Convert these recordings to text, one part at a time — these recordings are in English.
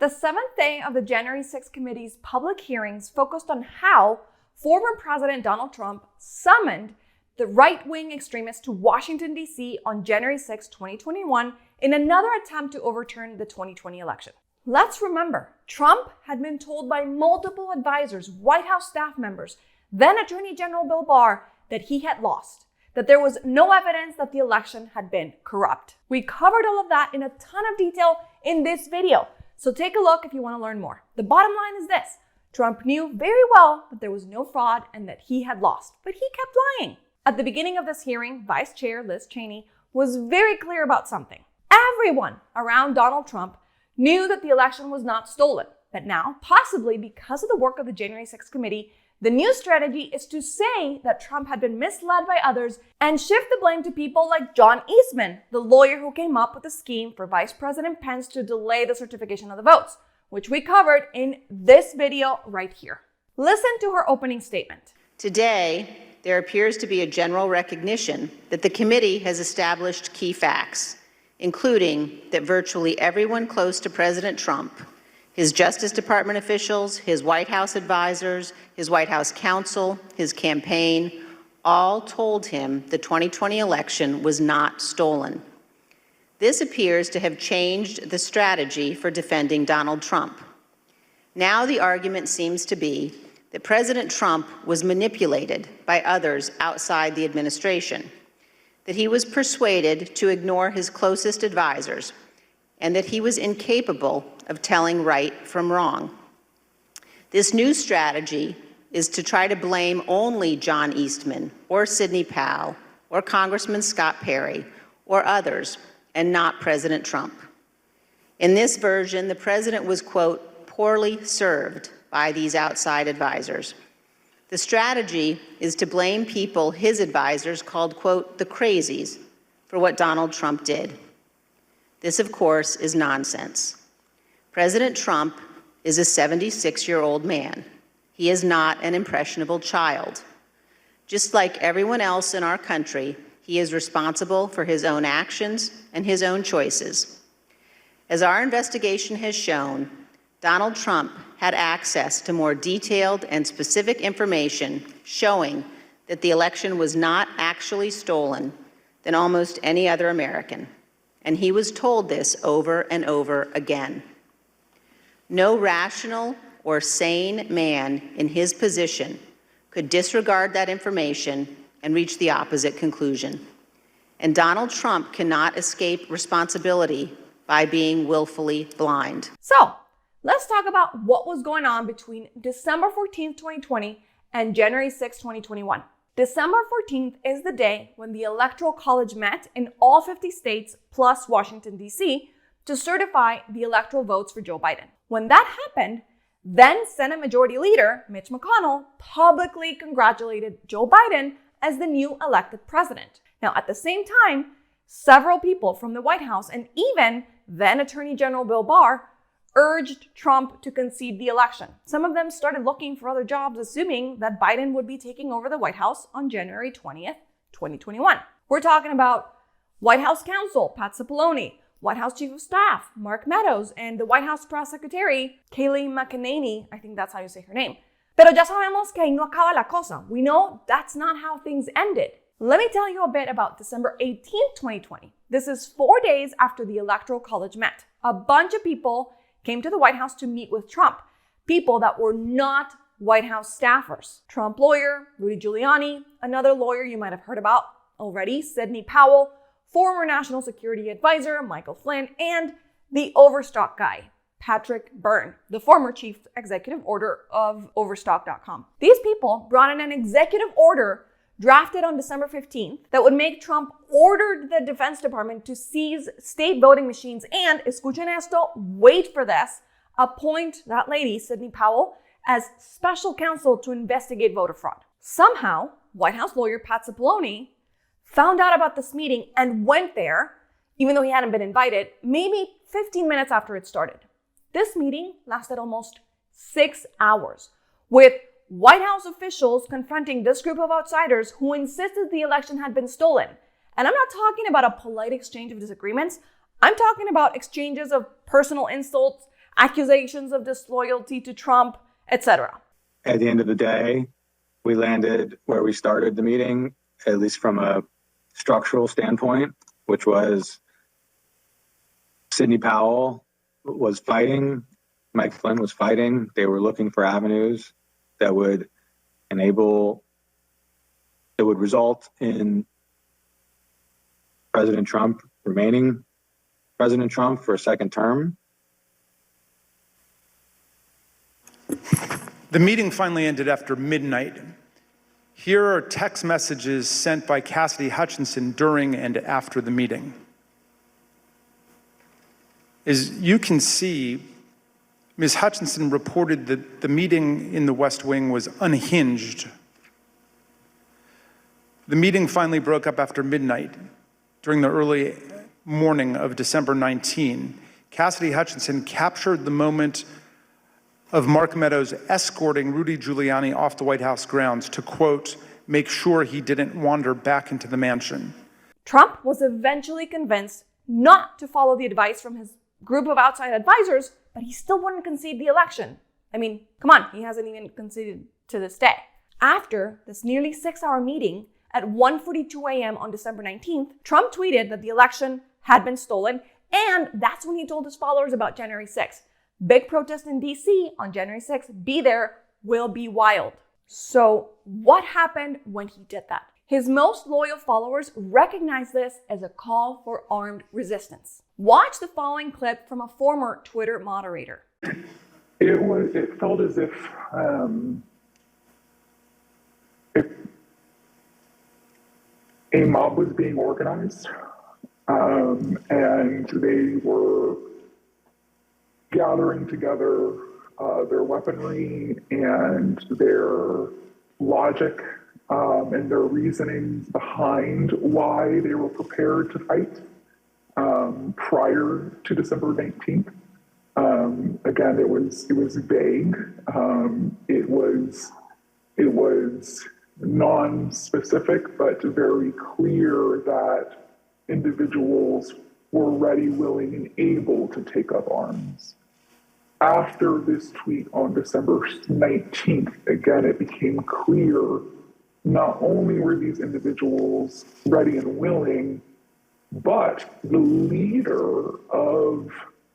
The seventh day of the January 6th committee's public hearings focused on how former President Donald Trump summoned the right-wing extremists to Washington, D.C. on January 6, 2021 in another attempt to overturn the 2020 election. Let's remember, Trump had been told by multiple advisors, White House staff members, then Attorney General Bill Barr, that he had lost, that there was no evidence that the election had been corrupt. We covered all of that in a ton of detail in this video, so take a look if you want to learn more. The bottom line is this: Trump knew very well that there was no fraud and that he had lost, but he kept lying. At the beginning of this hearing, Vice Chair Liz Cheney was very clear about something. Everyone around Donald Trump knew that the election was not stolen, but now, possibly because of the work of the January 6th committee, the new strategy is to say that Trump had been misled by others and shift the blame to people like John Eastman, the lawyer who came up with the scheme for Vice President Pence to delay the certification of the votes, which we covered in this video right here. Listen to her opening statement. Today, there appears to be a general recognition that the committee has established key facts, including that virtually everyone close to President Trump, his Justice Department officials, his White House advisors, his White House counsel, his campaign, all told him the 2020 election was not stolen. This appears to have changed the strategy for defending Donald Trump. Now the argument seems to be that President Trump was manipulated by others outside the administration, that he was persuaded to ignore his closest advisors, and that he was incapable of telling right from wrong. This new strategy is to try to blame only John Eastman or Sidney Powell or Congressman Scott Perry or others, and not President Trump. In this version, the president was, quote, poorly served by these outside advisors. The strategy is to blame people his advisors called, quote, the crazies for what Donald Trump did. This, of course, is nonsense. President Trump is a 76-year-old man. He is not an impressionable child. Just like everyone else in our country, he is responsible for his own actions and his own choices. As our investigation has shown, Donald Trump had access to more detailed and specific information showing that the election was not actually stolen than almost any other American. And he was told this over and over again. No rational or sane man in his position could disregard that information and reach the opposite conclusion. And Donald Trump cannot escape responsibility by being willfully blind. So, let's talk about what was going on between December 14th, 2020 and January 6th, 2021. December 14th is the day when the Electoral College met in all 50 states plus Washington, D.C. to certify the electoral votes for Joe Biden. When that happened, then Senate Majority Leader Mitch McConnell publicly congratulated Joe Biden as the new elected president. Now, at the same time, several people from the White House and even then Attorney General Bill Barr urged Trump to concede the election. Some of them started looking for other jobs, assuming that Biden would be taking over the White House on January 20th, 2021. We're talking about White House counsel Pat Cipollone, White House Chief of Staff Mark Meadows, and the White House Press Secretary Kayleigh McEnany. I think that's how you say her name. Pero ya sabemos que ahí no acaba la cosa. We know that's not how things ended. Let me tell you a bit about December 18th, 2020. This is 4 days after the Electoral College met. A bunch of people came to the White House to meet with Trump, people that were not White House staffers. Trump lawyer Rudy Giuliani, another lawyer you might have heard about already, Sidney Powell, former National Security Advisor Michael Flynn, and the Overstock guy, Patrick Byrne, the former chief executive order of Overstock.com. These people brought in an executive order drafted on December 15th that would make Trump order the Defense Department to seize state voting machines and, escuchen esto, wait for this, appoint that lady, Sidney Powell, as special counsel to investigate voter fraud. Somehow, White House lawyer Pat Cipollone found out about this meeting and went there, even though he hadn't been invited, maybe 15 minutes after it started. This meeting lasted almost 6 hours, with White House officials confronting this group of outsiders who insisted the election had been stolen. And I'm not talking about a polite exchange of disagreements. I'm talking about exchanges of personal insults, accusations of disloyalty to Trump, etc. At the end of the day, we landed where we started the meeting, at least from a structural standpoint, which was Sidney Powell was fighting, Mike Flynn was fighting. They were looking for avenues that would result in President Trump remaining President Trump for a second term. The meeting finally ended after midnight. Here are text messages sent by Cassidy Hutchinson during and after the meeting. As you can see, Ms. Hutchinson reported that the meeting in the West Wing was unhinged. The meeting finally broke up after midnight. During the early morning of December 19, Cassidy Hutchinson captured the moment of Mark Meadows escorting Rudy Giuliani off the White House grounds to, quote, make sure he didn't wander back into the mansion. Trump was eventually convinced not to follow the advice from his group of outside advisors, but he still wouldn't concede the election. I mean, come on, he hasn't even conceded to this day. After this nearly 6-hour meeting at 1:42 a.m. on December 19th, Trump tweeted that the election had been stolen, and that's when he told his followers about January 6th. Big protest in DC on January 6th. Be there, will be wild. So what happened when he did that? His most loyal followers recognize this as a call for armed resistance. Watch the following clip from a former Twitter moderator. It felt as if a mob was being organized, and they were gathering together their weaponry and their logic and their reasonings behind why they were prepared to fight prior to December 19th. Again, it was vague. It was non-specific, but very clear that individuals were ready, willing, and able to take up arms. After this tweet on December 19th, again, it became clear not only were these individuals ready and willing, but the leader of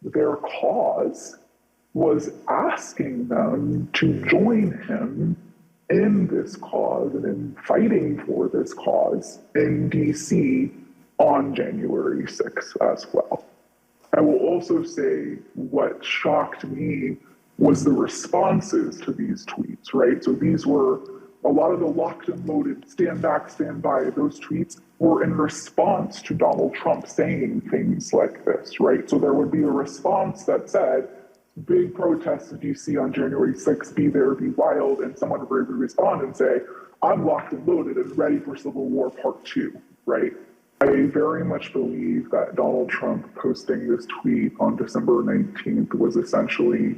their cause was asking them to join him in this cause and in fighting for this cause in DC on January 6th as well. I will also say what shocked me was the responses to these tweets, right? So these were a lot of the locked and loaded, stand back, stand by, those tweets were in response to Donald Trump saying things like this, right? So there would be a response that said, big protests in DC on January 6th, be there, be wild, and someone would respond and say, I'm locked and loaded and ready for Civil War Part 2, right? I very much believe that Donald Trump posting this tweet on December 19th was essentially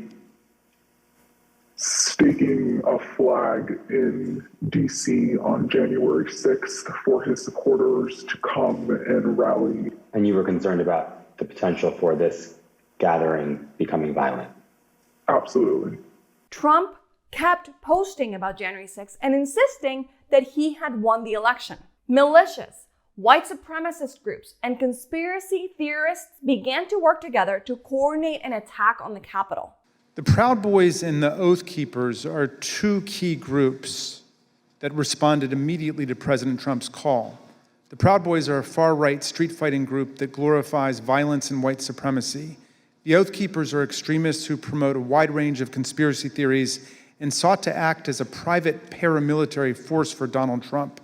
staking a flag in DC on January 6th for his supporters to come and rally. And you were concerned about the potential for this gathering becoming violent? Absolutely. Trump kept posting about January 6th and insisting that he had won the election. Militias, white supremacist groups, and conspiracy theorists began to work together to coordinate an attack on the Capitol. The Proud Boys and the Oath Keepers are two key groups that responded immediately to President Trump's call. The Proud Boys are a far-right street-fighting group that glorifies violence and white supremacy. The Oath Keepers are extremists who promote a wide range of conspiracy theories and sought to act as a private paramilitary force for Donald Trump.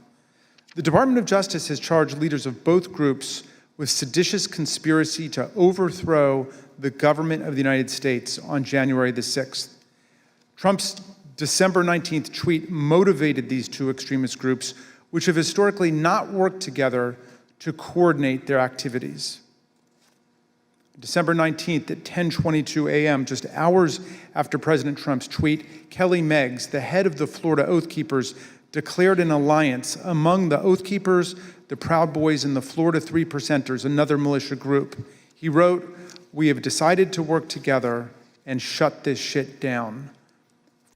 The Department of Justice has charged leaders of both groups with seditious conspiracy to overthrow the government of the United States on January the 6th. Trump's December 19th tweet motivated these two extremist groups, which have historically not worked together to coordinate their activities. December 19th at 10:22 a.m., just hours after President Trump's tweet, Kelly Meggs, the head of the Florida Oath Keepers, declared an alliance among the Oath Keepers, the Proud Boys, and the Florida 3%ers, another militia group. He wrote, "We have decided to work together and shut this shit down.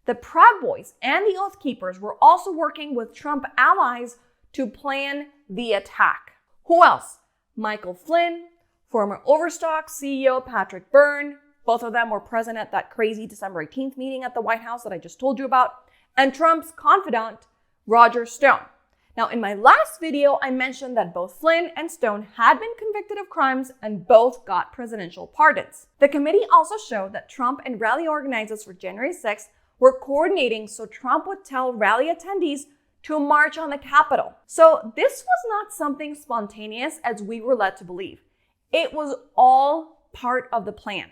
The Proud Boys and the Oath Keepers were also working with Trump allies to plan the attack. Who else? Michael Flynn, former Overstock CEO Patrick Byrne, both of them were present at that crazy December 18th meeting at the White House that I just told you about, and Trump's confidant, Roger Stone. Now, in my last video, I mentioned that both Flynn and Stone had been convicted of crimes and both got presidential pardons. The committee also showed that Trump and rally organizers for January 6th were coordinating so Trump would tell rally attendees to march on the Capitol. So this was not something spontaneous as we were led to believe. It was all part of the plan.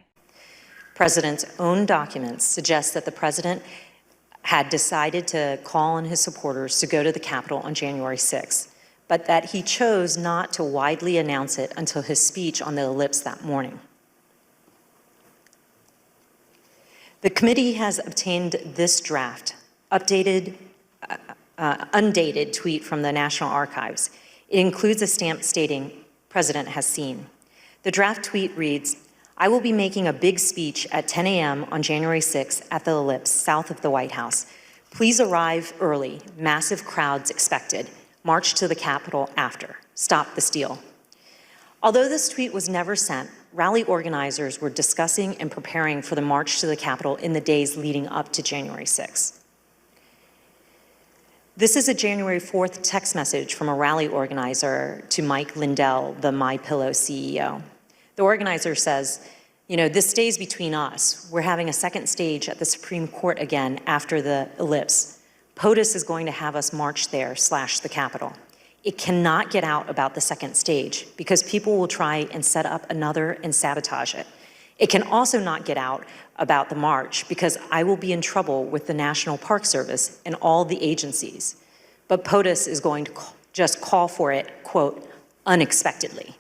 President's own documents suggest that the president had decided to call on his supporters to go to the Capitol on January 6th, but that he chose not to widely announce it until his speech on the ellipse that morning. The committee has obtained this draft, undated tweet from the National Archives. It includes a stamp stating, "President has seen." The draft tweet reads, "I will be making a big speech at 10 a.m. on January 6th at the Ellipse, south of the White House. Please arrive early. Massive crowds expected. March to the Capitol after. Stop the steal." Although this tweet was never sent, rally organizers were discussing and preparing for the march to the Capitol in the days leading up to January 6th. This is a January 4th text message from a rally organizer to Mike Lindell, the MyPillow CEO. The organizer says, "This stays between us. We're having a second stage at the Supreme Court again after the ellipse. POTUS is going to have us march there / the Capitol. It cannot get out about the second stage because people will try and set up another and sabotage it. It can also not get out about the march because I will be in trouble with the National Park Service and all the agencies. But POTUS is going to just call for it, quote, unexpectedly."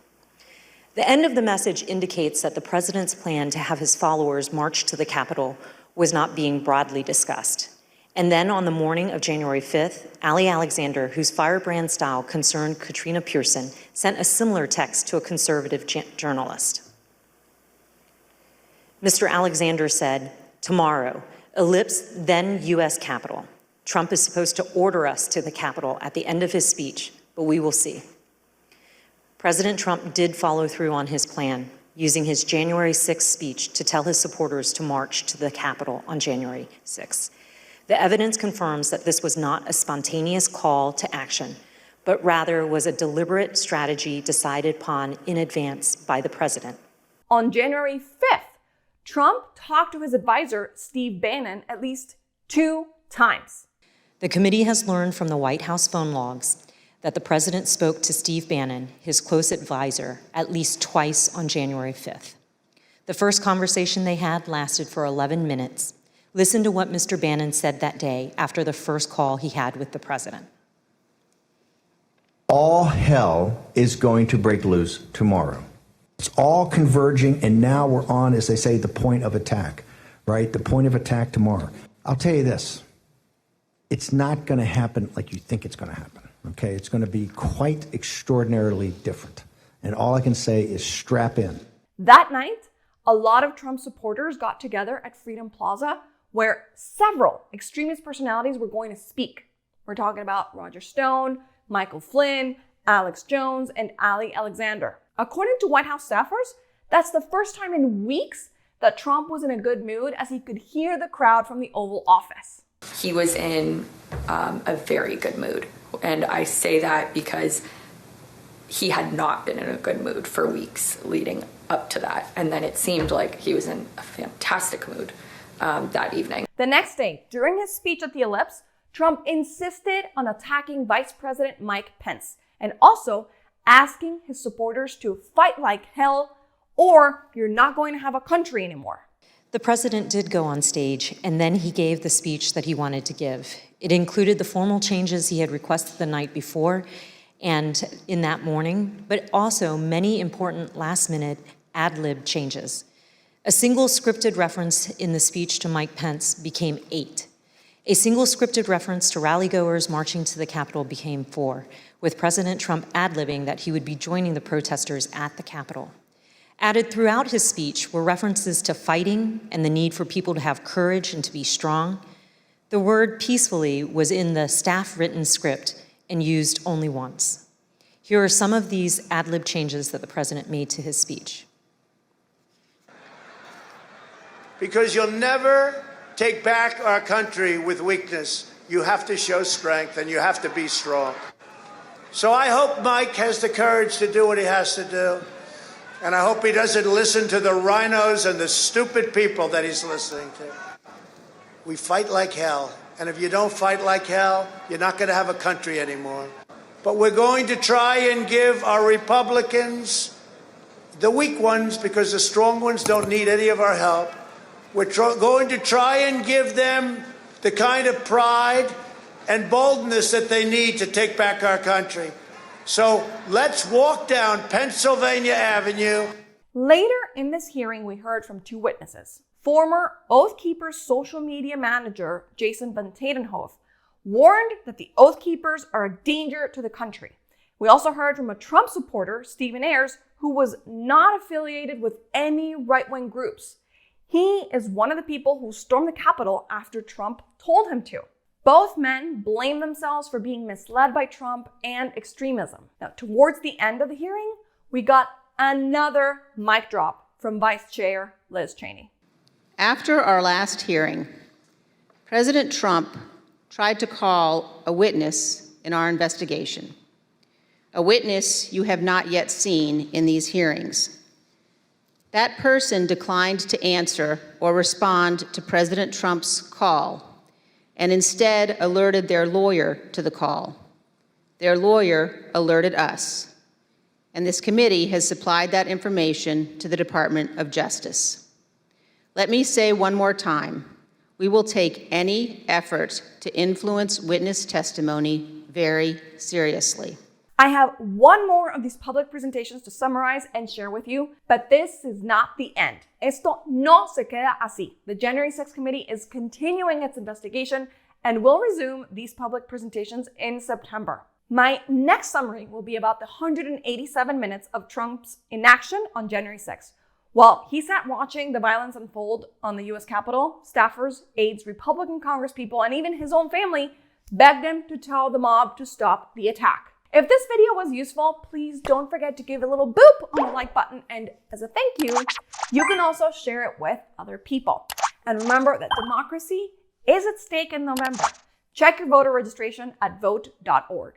The end of the message indicates that the president's plan to have his followers march to the Capitol was not being broadly discussed. And then on the morning of January 5th, Ali Alexander, whose firebrand style concerned Katrina Pearson, sent a similar text to a conservative journalist. Mr. Alexander said, "Tomorrow, ellipse, then U.S. Capitol. Trump is supposed to order us to the Capitol at the end of his speech, but we will see." President Trump did follow through on his plan, using his January 6th speech to tell his supporters to march to the Capitol on January 6th. The evidence confirms that this was not a spontaneous call to action, but rather was a deliberate strategy decided upon in advance by the president. On January 5th, Trump talked to his advisor, Steve Bannon, at least 2 times. The committee has learned from the White House phone logs that the president spoke to Steve Bannon, his close advisor, at least twice on January 5th. The first conversation they had lasted for 11 minutes. Listen to what Mr. Bannon said that day after the first call he had with the president. All hell is going to break loose tomorrow. It's all converging, and now we're on, as they say, the point of attack, right? The point of attack tomorrow. I'll tell you this. It's not going to happen like you think it's going to happen, okay? It's going to be quite extraordinarily different. And all I can say is strap in. That night, a lot of Trump supporters got together at Freedom Plaza where several extremist personalities were going to speak. We're talking about Roger Stone, Michael Flynn, Alex Jones, and Ali Alexander. According to White House staffers, that's the first time in weeks that Trump was in a good mood as he could hear the crowd from the Oval Office. He was in a very good mood. And I say that because he had not been in a good mood for weeks leading up to that. And then it seemed like he was in a fantastic mood that evening. The next day, during his speech at the Ellipse, Trump insisted on attacking Vice President Mike Pence and also asking his supporters to fight like hell or you're not going to have a country anymore. The president did go on stage, and then he gave the speech that he wanted to give. It included the formal changes he had requested the night before and in that morning, but also many important last-minute ad-lib changes. A single scripted reference in the speech to Mike Pence became 8. A single scripted reference to rally-goers marching to the Capitol became 4, with President Trump ad-libbing that he would be joining the protesters at the Capitol. Added throughout his speech were references to fighting and the need for people to have courage and to be strong. The word peacefully was in the staff-written script and used only once. Here are some of these ad-lib changes that the president made to his speech. Because you'll never take back our country with weakness. You have to show strength and you have to be strong. So I hope Mike has the courage to do what he has to do. And I hope he doesn't listen to the rhinos and the stupid people that he's listening to. We fight like hell. And if you don't fight like hell, you're not going to have a country anymore. But we're going to try and give our Republicans, the weak ones, because the strong ones don't need any of our help, we're going to try and give them the kind of pride and boldness that they need to take back our country. So let's walk down Pennsylvania Avenue. Later in this hearing, we heard from two witnesses. Former Oath Keepers social media manager Jason Van Tatenhove warned that the Oath Keepers are a danger to the country. We also heard from a Trump supporter, Stephen Ayres, who was not affiliated with any right-wing groups. He is one of the people who stormed the Capitol after Trump told him to. Both men blame themselves for being misled by Trump and extremism. Now, towards the end of the hearing, we got another mic drop from Vice Chair Liz Cheney. After our last hearing, President Trump tried to call a witness in our investigation, a witness you have not yet seen in these hearings. That person declined to answer or respond to President Trump's call and instead alerted their lawyer to the call. Their lawyer alerted us, and this committee has supplied that information to the Department of Justice. Let me say one more time, we will take any effort to influence witness testimony very seriously. I have one more of these public presentations to summarize and share with you, but this is not the end. Esto no se queda así. The January 6th committee is continuing its investigation and will resume these public presentations in September. My next summary will be about the 187 minutes of Trump's inaction on January 6th. While he sat watching the violence unfold on the US Capitol, staffers, aides, Republican congresspeople, and even his own family begged him to tell the mob to stop the attack. If this video was useful, please don't forget to give a little boop on the like button, and as a thank you, you can also share it with other people. And remember that democracy is at stake in November. Check your voter registration at vote.org.